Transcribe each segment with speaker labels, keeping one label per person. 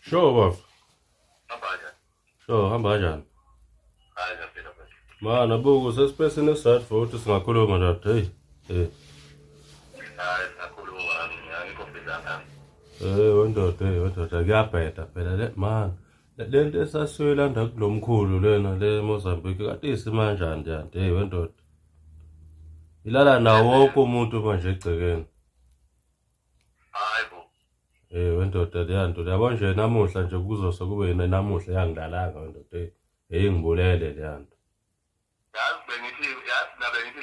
Speaker 1: Sure, bafo.
Speaker 2: Abaja.
Speaker 1: Sure, hamba kanjani?
Speaker 2: Hayi ngaphela manje.
Speaker 1: Mana buku sesipesini esizathu futhi singakhuluma nje. Hey.
Speaker 2: Hayi sakhuluma ngikho phezana.
Speaker 1: Wendoda kuyabheda phela le man. Le nto esasiyolanda kulomkhulu lena le Mozambique kade isimanjani nje. Hey wendoda. Ilala nawo wonke umuntu manje egcekeni.
Speaker 2: Hayi bo.
Speaker 1: Wendoda leya nto yabo nje namuhla nje kuzosa kube yena namuhla yangidalanga wendoda. Hey ngibulele leya nto.
Speaker 2: Yazi bengithi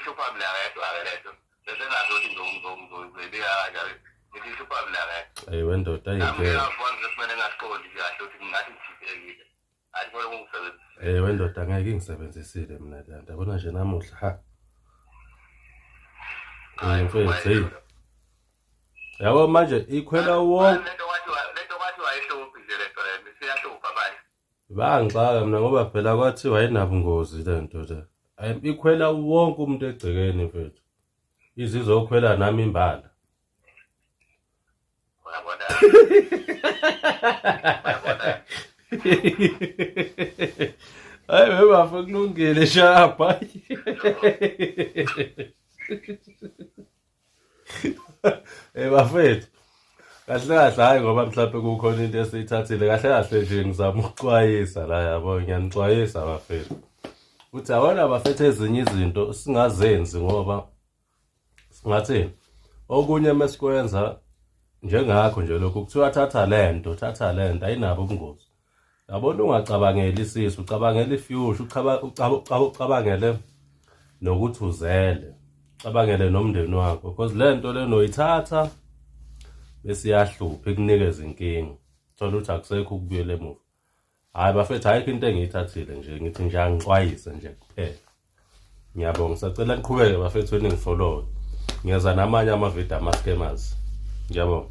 Speaker 2: hlupha mina ngedwa ke lento. Bese ngazothi ngizobeka kanjalo. Ngithi hlupha mina ngedwa.
Speaker 1: Hey wendoda
Speaker 2: Nami
Speaker 1: ayike.
Speaker 2: ngiyafuna ukuthi ngasiqondi kahle ukuthi ngathi ngithithekile. Hayi kodwa kungisebenza.
Speaker 1: Wendoda ngeke ngisebenzisile mina le nto. Yabona nje namuhla ha. Mfethu hey. Yabo manje ikhwela wonke
Speaker 2: Lento kwathi wayehluphi nje lento le. Siyahlupha manje.
Speaker 1: bangixaka mina ngoba phela kwathiwa ayinabungozi le nto le. Ikhwela wonke umuntu egcekeni mfethu. Izizokhwela nami imbala.
Speaker 2: Uyabona.
Speaker 1: Hayi bebafo kulungile shapa. Bafethu. Kahle kahle hayi ngoba mhlawumbe kukhona into esiyithathile kahle kahle nje ngizama ukuxwayisa la yabo ngiyanixwayisa bafethu. Uthi awona bafethu ezinye izinto singazenzi ngoba singathini okunye mesikwenza njengakho nje lokho kuthiwa thatha lento ayinabo ubungozi. Yabona ungacabangeli isisu ucabangela ifuture ucabangele nokuthi uzele ucabangele nomndeni wakho because lento lena uyithatha bese iyahlupha ikunikeza inkingi thola ukuthi akusekho ukubuyela emuva. Hayi bafethu ayikho into engiyithathile nje ngithi nje angixwayise nje kuphela. Ngiyabonga ngisacela niqhubeke bafethu ningifollow. Ngiyeza namanye ama video ama scammers. Ngiyabonga.